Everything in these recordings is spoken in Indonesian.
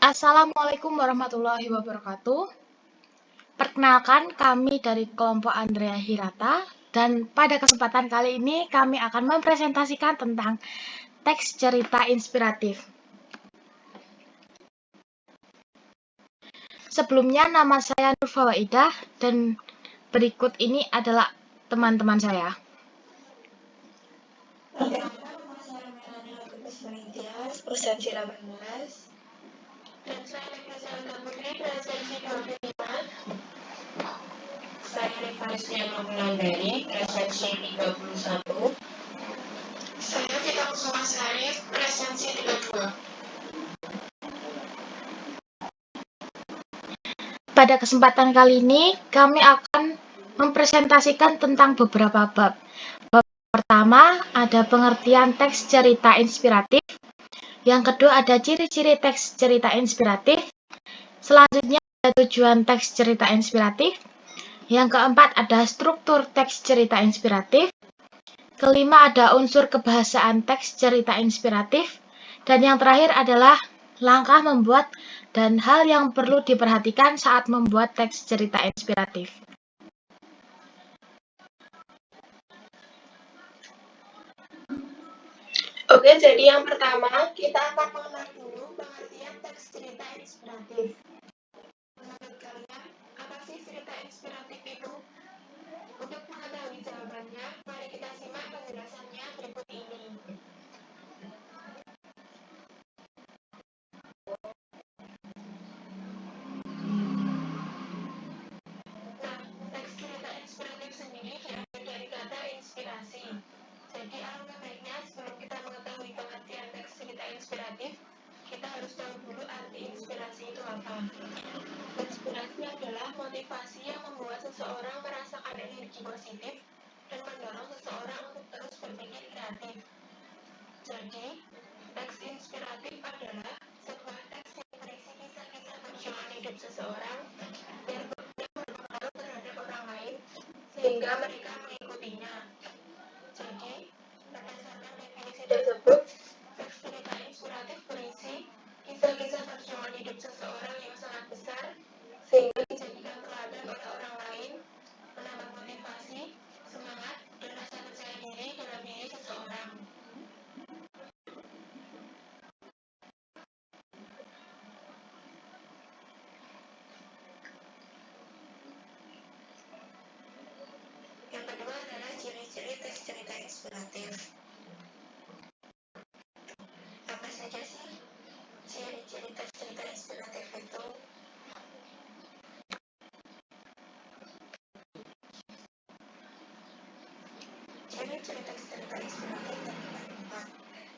Assalamualaikum warahmatullahi wabarakatuh. Perkenalkan, kami dari kelompok Andrea Hirata, dan pada kesempatan kali ini kami akan mempresentasikan tentang teks cerita inspiratif. Sebelumnya, nama saya Nur Fawaidah, dan berikut ini adalah teman-teman saya. Presensi 18 dan saya Rifana Putri, presensi 25. Saya Rifarisnya Nurlandari, presensi 31. Saya Tita Kusuma Sarif, presensi 32. Pada kesempatan kali ini kami akan mempresentasikan tentang beberapa bab. Bab pertama ada pengertian teks cerita inspiratif. Yang kedua ada ciri-ciri teks cerita inspiratif. Selanjutnya ada tujuan teks cerita inspiratif. Yang keempat ada struktur teks cerita inspiratif. Kelima ada unsur kebahasaan teks cerita inspiratif. Dan yang terakhir adalah langkah membuat dan hal yang perlu diperhatikan saat membuat teks cerita inspiratif. Oke, jadi yang pertama kita akan mengenal dulu pengertian teks cerita inspiratif. Menurut kalian, apa sih cerita inspiratif itu? Untuk mengetahui jawabannya, mari kita simak penjelasannya berikut ini. Nah, teks cerita inspiratif sendiri diambil dari kata inspirasi. Jadi alangkah baiknya sebelum kita mengetahui pengertian teks cerita inspiratif, kita harus tahu dulu arti inspirasi itu apa. Inspirasi adalah motivasi yang membuat seseorang merasakan energi positif dan mendorong seseorang untuk terus berpikir kreatif. Jadi, teks inspiratif adalah sebuah teks yang berisi kisah-kisah perjuangan hidup seseorang yang berpengaruh terhadap orang lain sehingga mereka mengikutinya. Jadi, berdasarkan definisi tersebut, teks cerita inspiratif berisi kisah-kisah perjuangan hidup seseorang yang sangat besar sehingga dijadikan teladan oleh orang lain, menambah motivasi, semangat, dan rasa percaya diri dalam diri seseorang. Yang kedua adalah ciri-ciri teks cerita inspiratif. Apa saja sih ciri-ciri teks cerita inspiratif itu? Ciri-ciri teks cerita inspiratif terdapat 4.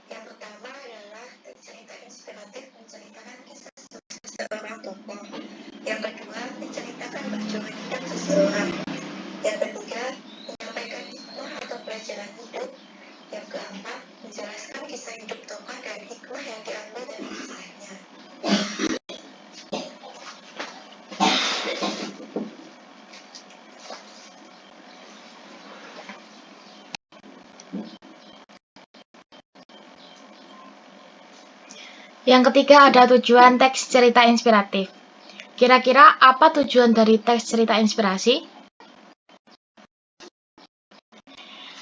Yang pertama adalah teks cerita inspiratif menceritakan kisah sukses seorang tokoh. Yang kedua, menceritakan perjuangan hidup seseorang. Yang ketiga, menyampaikan hikmah atau pelajaran hidup. Yang keempat, menjelaskan kisah hidup tokoh dan hikmah yang diambil dari kisahnya. Yang ketiga ada tujuan teks cerita inspiratif. Kira-kira apa tujuan dari teks cerita inspirasi?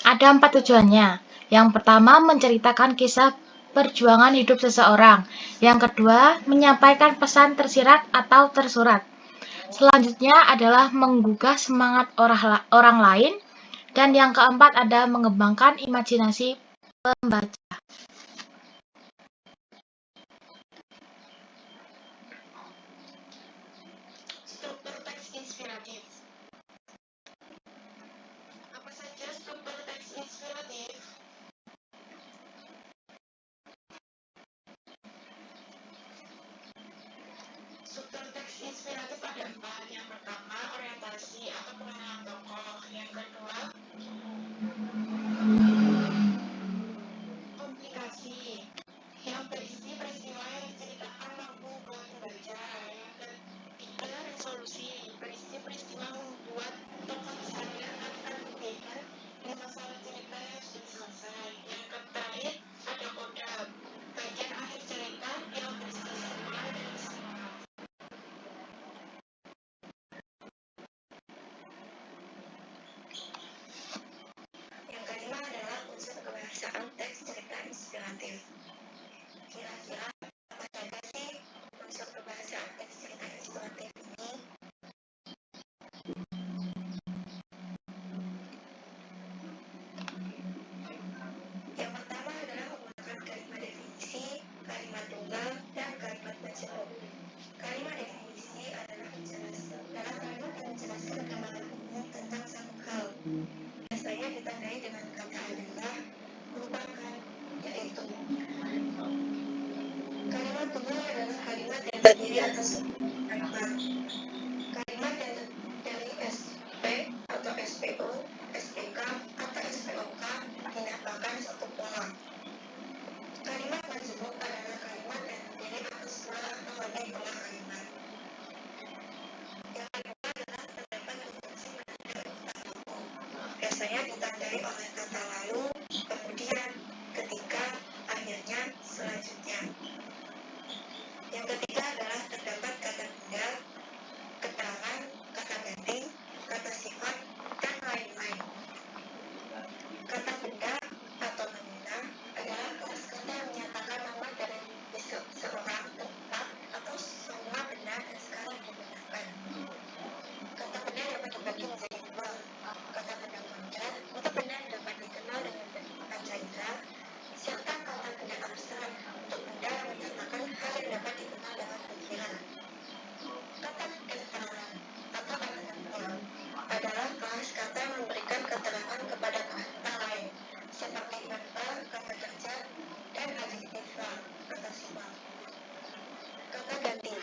Ada 4 tujuannya. Yang pertama, menceritakan kisah perjuangan hidup seseorang. Yang kedua, menyampaikan pesan tersirat atau tersurat. Selanjutnya adalah menggugah semangat orang lain. Dan yang keempat ada mengembangkan imajinasi pembaca. Struktur teks inspiratif. Apa saja struktur teks inspiratif? Struktur teks inspiratif ada 4. Yang pertama, orientasi atau pengenalan tokoh. Yang kedua, komplikasi yang berisi peristiwa yang diceritakan mampu buat pembaca. Yang ketiga, resolusi berisi peristiwa membuat tokoh sadar akan kebaikan dan masalah cerita yang sudah selesai. Yang terakhir, ada coda bagian akhir cerita yang berisi seruan dan inspiratif. Kira-kira apa saja sih unsur pembahasan teks cerita inspiratif ini? Yang pertama adalah menggunakan kalimat definisi, kalimat tunggal, dan kalimat majemuk. Kalimat definisi adalah kalimat yang menjelaskan gambaran umum tentang satu hal. Biasanya ditandai dengan kata adalah, merupakan, yaitu. Kalimat tunggal adalah kalimat yang terdiri atas kalimat. Kalimat yang dari SP atau SPO, SPK, atau SPOK dinamakan satu pola. Kalimat majemuk adalah kalimat yang terdiri atas dua atau lebih pola kalimat. Yang kedua adalah terdapat konjungsi menanda utama. Biasanya ditandai oleh kata lalu, kemudian, ketika, akhirnya, selanjutnya. Yang ketiga adalah terdapat kata benda, keterangan, kata ganti, kata sifat, dan lain-lain. Kata benda atau benda adalah kata yang menyatakan nama dari seorang, tempat, atau semua benda dan skala yang digunakan. Kata benda dapat dibagi menjadi dua. Kata benda modern untuk benda yang dapat dikenal dengan panca indera, serta kata benda abstrak untuk benda yang menyatakan hal yang dapat dikenal dengan pikiran. Kata keterangan atau kata ganti adalah kelas kata yang memberikan keterangan kepada kata lain, seperti verba, kata kerja, dan adjektiva, kata sifat. Kata ganti.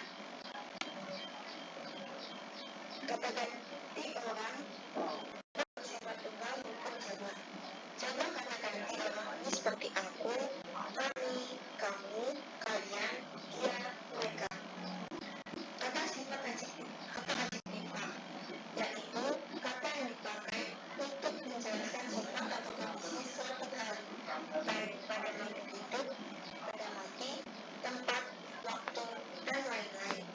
Kata ganti orang bersifat tunggal maupun jamak. Contoh kata ganti orang ini seperti aku, kami, kamu, kalian, dia, mereka. Kata sifat adjektiva, yaitu kata yang dipakai untuk menjelaskan sifat atau kondisi suatu hal, baik pada makhluk hidup, benda mati, tempat, waktu, dan lain-lain.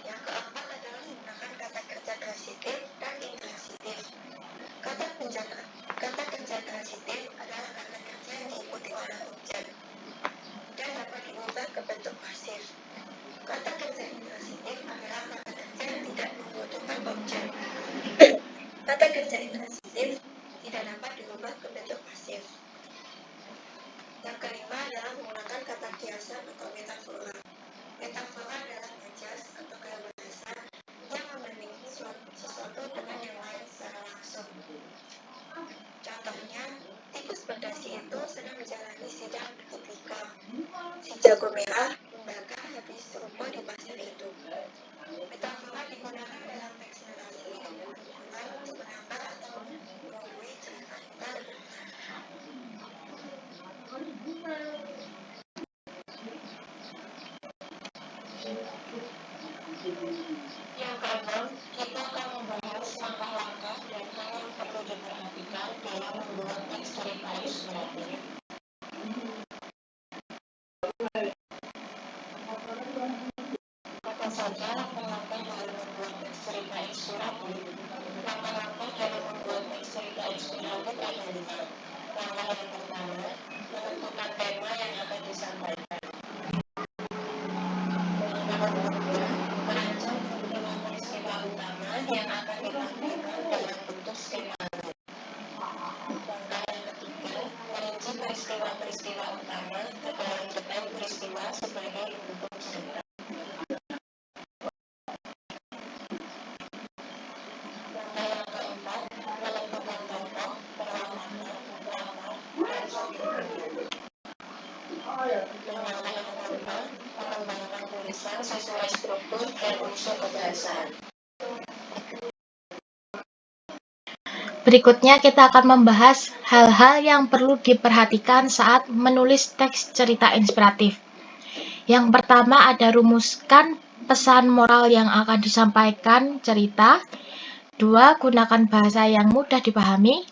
Yang keempat adalah menggunakan kata kerja transitif dan intransitif. Kata kerja transitif adalah kata kerja yang diikuti oleh objek dan dapat diubah ke bentuk pasif. Kata kerja intransitif adalah kata kerja yang tidak membutuhkan objek. Kata kerja intransitif tidak dapat diubah ke bentuk pasif. Yang kelima adalah menggunakan kata kiasan atau metafora. Metafora adalah majas atau gaya bahasa yang membandingkan sesuatu dengan yang lain secara langsung. Contohnya, tikus berdasi itu sedang menjalani sidang etika. Si jago merah membakar habis rumput di pasir itu. Metafora digunakan dalam teks narasi dengan tujuan untuk menambah atau memperbarui cerita lebih menarik. Yang keenam, kita akan membahas langkah-langkah dan hal yang perlu diperhatikan dalam membuat teks cerita inspiratif. Apa saja langkah-langkah dalam membuat teks cerita inspiratif? Langkah-langkah dalam membuat teks cerita inspiratif ada 5. Langkah yang pertama, menentukan tema yang akan disampaikan. Langkah kedua, merancang peristiwa utama yang akan ditampilkan dalam bentuk skenario. Langkah yang ketiga, merinci peristiwa-peristiwa utama ke dalam detail peristiwa sebagai bentuk cerita. Langkah yang keempat, menentukan tokoh, peralatan, latar, dan sebagainya. Langkah yang kelima, mengembangkan tulisan sesuai struktur dan unsur pembahasan. Berikutnya kita akan membahas hal-hal yang perlu diperhatikan saat menulis teks cerita inspiratif. Yang pertama ada rumuskan pesan moral yang akan disampaikan cerita. 2. Gunakan bahasa yang mudah dipahami.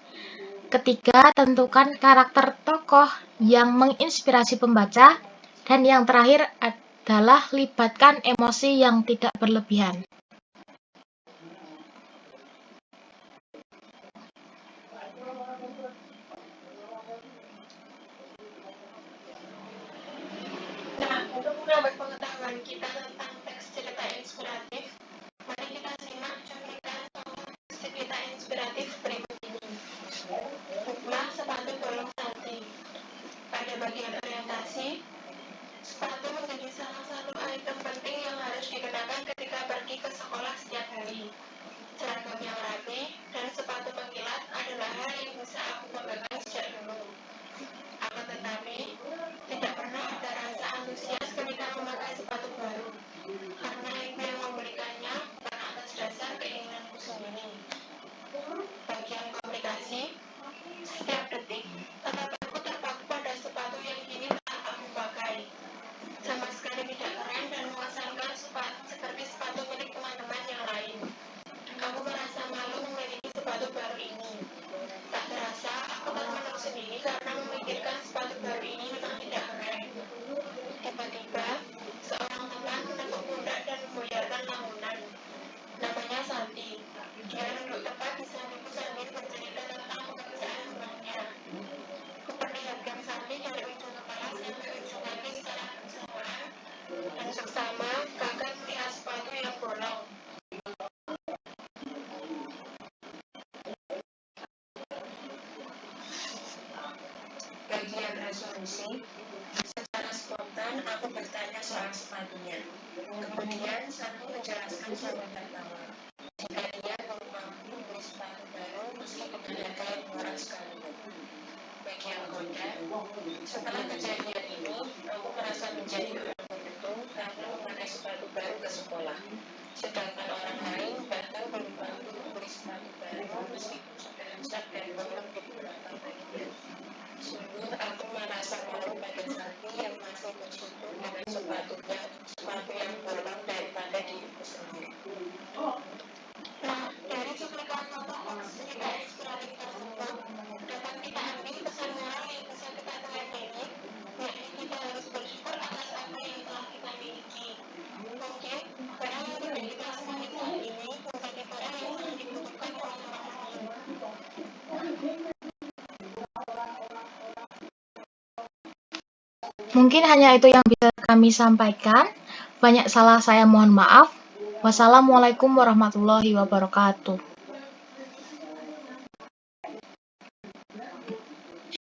Ketiga, tentukan karakter tokoh yang menginspirasi pembaca. Dan yang terakhir adalah libatkan emosi yang tidak berlebihan. Nah, untuk menambah pengetahuan kita tentang teks cerita inspiratif, mari kita simak cuplikan teks cerita inspiratif berikut ini. Hikmah sepatu bolong Santi. Pada bagian orientasi, sepatu menjadi salah satu item penting yang harus dikenakan ketika pergi ke sekolah setiap hari. Seragam yang rapi dan sepatu mengkilat adalah hal yang bisa aku banggakan sejak dulu. Akan tetapi, tidak pernah ada rasa antusias ketika memakai sepatu baru, karena ibu yang membelikannya bukan atas dasar keinginanku sendiri. Bagian komunikasi, setiap detik, tatapanku terpaku pada sepatu yang kini tak aku pakai. Sama sekali tidak keren dan mengesankan seperti sepatu milik teman-teman yang lain. Aku merasa malu memiliki sepatu baru ini. Tak terasa, aku termenung sendiri karena memikirkan sepatu baru ini memang tidak keren. Tiba-tiba, seorang teman menepuk pundak dan membuyarkan lamunan. Namanya Santi. Dia duduk tepat di sampingku sambil bercerita tentang pekerjaan rumahnya. Kuperlihatkan Santi dari ujung kepala sampai ujung kaki secara bersamaan, dan seksama kakak melihat sepatu yang bolong. Bagian resolusi, secara spontan aku bertanya soal sepatunya. Kemudian Santi menjelaskan sambil tertawa. Jika dia belum mampu membeli sepatu baru meski dengan harga yang murah sekalipun. Bagian konten, setelah kejadian ini, aku merasa menjadi orang beruntung karena memakai sepatu baru ke sekolah. Sedangkan orang lain bahkan belum mampu membeli sepatu baru meskipun sudah rusak dan bolong di beberapa bagian. Sungguh aku merasa malu pada Santi yang masih bersyukur dengan sepatu yang bolong daripada diriku sendiri. Nah, dari cuplikan teks cerita inspiratif tersebut, dapat kita ambil pesan moral yang bisa kita teladani, yakni kita harus bersyukur atas apa yang telah kita miliki. Mungkin barang yang tidak kita senangi saat ini menjadi barang yang sangat dibutuhkan oleh orang lain. Mungkin hanya itu yang bisa kami sampaikan. Banyak salah saya mohon maaf. Wassalamualaikum warahmatullahi wabarakatuh.